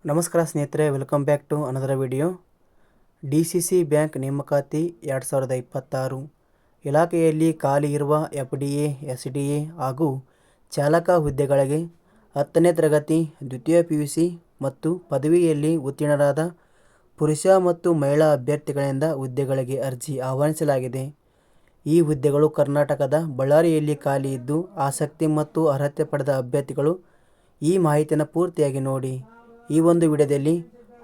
ನಮಸ್ಕಾರ ಸ್ನೇಹಿತರೆ, welcome back to another video. DCC bank ನೇಮಕಾತಿ 2026 ಇಲಾಖೆಯಲ್ಲಿ ಖಾಲಿ ಇರುವ FDA, SDA ಹಾಗೂ ಚಾಲಕ ಹುದ್ದೆಗಳಿಗೆ 10ನೇ ತರಗತಿ, ದ್ವಿತೀಯ PUC ಮತ್ತು ಪದವಿಯಲ್ಲಿ ಉತ್ತೀರ್ಣರಾದ ಪುರುಷ ಮತ್ತು ಮಹಿಳಾ ಅಭ್ಯರ್ಥಿಗಳಿಂದ ಹುದ್ದೆಗಳಿಗೆ ಅರ್ಜಿ ಆಹ್ವಾನಿಸಲಾಗಿದೆ. ಈ ಹುದ್ದೆಗಳು ಕರ್ನಾಟಕದ ಬಳ್ಳಾರಿಯಲ್ಲಿ ಖಾಲಿ ಇದ್ದು, ಆಸಕ್ತಿ ಮತ್ತು ಅರ್ಹತೆ ಪಡೆದ ಅಭ್ಯರ್ಥಿಗಳು ಈ ಮಾಹಿತಿಯನ್ನು ಪೂರ್ತಿಯಾಗಿ ನೋಡಿ. ಈ ಒಂದು ವಿಡಿಯೋದಲ್ಲಿ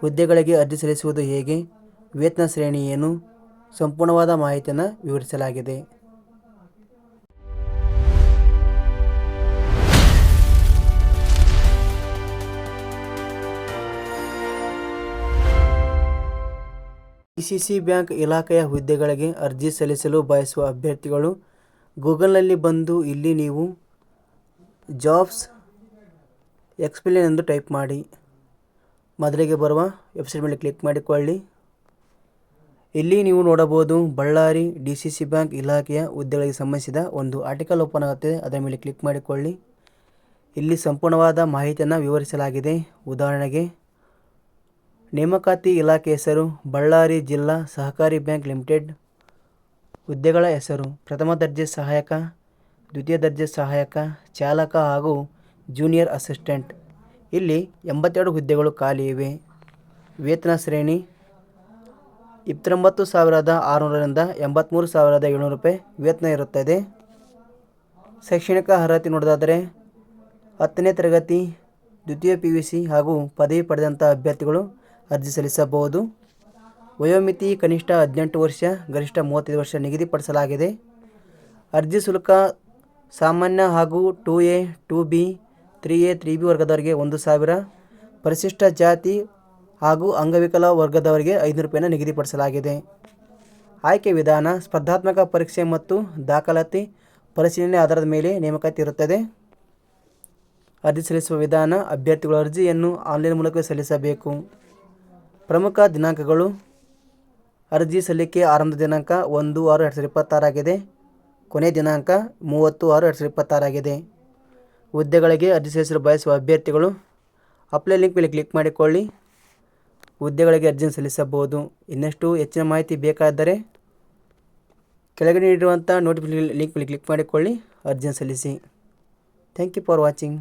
ಹುದ್ದೆಗಳಿಗೆ ಅರ್ಜಿ ಸಲ್ಲಿಸುವುದು ಹೇಗೆ, ವೇತನ ಶ್ರೇಣಿ ಏನು, ಸಂಪೂರ್ಣವಾದ ಮಾಹಿತಿಯನ್ನು ವಿವರಿಸಲಾಗಿದೆ. DCC ಬ್ಯಾಂಕ್ ಇಲಾಖೆಯ ಹುದ್ದೆಗಳಿಗೆ ಅರ್ಜಿ ಸಲ್ಲಿಸಲು ಬಯಸುವ ಅಭ್ಯರ್ಥಿಗಳು ಗೂಗಲ್ನಲ್ಲಿ ಬಂದು ಇಲ್ಲಿ ನೀವು ಜಾಬ್ಸ್ ಎಕ್ಸ್ಪ್ಲೇನ್ ಎಂದು ಟೈಪ್ ಮಾಡಿ. ಮೊದಲಿಗೆ ಬರುವ ವೆಬ್ಸೈಟ್ ಮೇಲೆ ಕ್ಲಿಕ್ ಮಾಡಿಕೊಳ್ಳಿ. ಇಲ್ಲಿ ನೀವು ನೋಡಬಹುದು ಬಳ್ಳಾರಿ DCC ಬ್ಯಾಂಕ್ ಇಲಾಖೆಯ ಹುದ್ದೆಗಳಿಗೆ ಸಂಬಂಧಿಸಿದ ಒಂದು ಆರ್ಟಿಕಲ್ ಓಪನ್ ಆಗುತ್ತೆ. ಅದರ ಮೇಲೆ ಕ್ಲಿಕ್ ಮಾಡಿಕೊಳ್ಳಿ. ಇಲ್ಲಿ ಸಂಪೂರ್ಣವಾದ ಮಾಹಿತಿಯನ್ನು ವಿವರಿಸಲಾಗಿದೆ. ಉದಾಹರಣೆಗೆ, ನೇಮಕಾತಿ ಇಲಾಖೆ ಹೆಸರು ಬಳ್ಳಾರಿ ಜಿಲ್ಲಾ ಸಹಕಾರಿ ಬ್ಯಾಂಕ್ ಲಿಮಿಟೆಡ್. ಹುದ್ದೆಗಳ ಹೆಸರು ಪ್ರಥಮ ದರ್ಜೆ ಸಹಾಯಕ, ದ್ವಿತೀಯ ದರ್ಜೆ ಸಹಾಯಕ, ಚಾಲಕ ಹಾಗೂ ಜೂನಿಯರ್ ಅಸಿಸ್ಟೆಂಟ್. ಇಲ್ಲಿ 82 ಹುದ್ದೆಗಳು ಖಾಲಿ ಇವೆ. ವೇತನ ಶ್ರೇಣಿ 29,600 ರಿಂದ 83,700 ರೂಪಾಯಿ ವೇತನ ಇರುತ್ತದೆ. ಶೈಕ್ಷಣಿಕ ಅರ್ಹತೆ ನೋಡೋದಾದರೆ 10ನೇ ತರಗತಿ, ದ್ವಿತೀಯ PUC ಹಾಗೂ ಪದವಿ ಪಡೆದಂಥ ಅಭ್ಯರ್ಥಿಗಳು ಅರ್ಜಿ ಸಲ್ಲಿಸಬಹುದು. ವಯೋಮಿತಿ ಕನಿಷ್ಠ 18 ವರ್ಷ, ಗರಿಷ್ಠ 35 ವರ್ಷ ನಿಗದಿಪಡಿಸಲಾಗಿದೆ. ಅರ್ಜಿ ಶುಲ್ಕ ಸಾಮಾನ್ಯ ಹಾಗೂ 2A, 2B, 3A, 3B ವರ್ಗದವರಿಗೆ 1,000, ಪರಿಶಿಷ್ಟ ಜಾತಿ ಹಾಗೂ ಅಂಗವಿಕಲ ವರ್ಗದವರಿಗೆ 500 ರೂಪಾಯಿನ ನಿಗದಿಪಡಿಸಲಾಗಿದೆ. ಆಯ್ಕೆ ವಿಧಾನ ಸ್ಪರ್ಧಾತ್ಮಕ ಪರೀಕ್ಷೆ ಮತ್ತು ದಾಖಲಾತಿ ಪರಿಶೀಲನೆ ಆಧಾರದ ಮೇಲೆ ನೇಮಕಾತಿ ಇರುತ್ತದೆ. ಅರ್ಜಿ ಸಲ್ಲಿಸುವ ವಿಧಾನ: ಅಭ್ಯರ್ಥಿಗಳು ಅರ್ಜಿಯನ್ನು ಆನ್ಲೈನ್ ಮೂಲಕ ಸಲ್ಲಿಸಬೇಕು. ಪ್ರಮುಖ ದಿನಾಂಕಗಳು: ಅರ್ಜಿ ಸಲ್ಲಿಕೆ ಆರಂಭದ ದಿನಾಂಕ 1/6/2026 ಆಗಿದೆ. ಕೊನೆಯ ದಿನಾಂಕ 30/6/2026 ಆಗಿದೆ. ಹುದ್ದೆಗಳಿಗೆ ಅರ್ಜಿ ಸಲ್ಲಿಸಲು ಬಯಸುವ ಅಭ್ಯರ್ಥಿಗಳು ಅಪ್ಲೈ ಲಿಂಕ್ ಮೇಲೆ ಕ್ಲಿಕ್ ಮಾಡಿಕೊಳ್ಳಿ. ಹುದ್ದೆಗಳಿಗೆ ಅರ್ಜಿಯನ್ನು ಸಲ್ಲಿಸಬಹುದು. ಇನ್ನಷ್ಟು ಹೆಚ್ಚಿನ ಮಾಹಿತಿ ಬೇಕಾದರೆ ಕೆಳಗಡೆ ನೀಡಿರುವಂಥ ನೋಟಿಫಿಕೇಶನ್ ಲಿಂಕ್ ಮೇಲೆ ಕ್ಲಿಕ್ ಮಾಡಿಕೊಳ್ಳಿ, ಅರ್ಜಿಯನ್ನು ಸಲ್ಲಿಸಿ. Thank you for watching.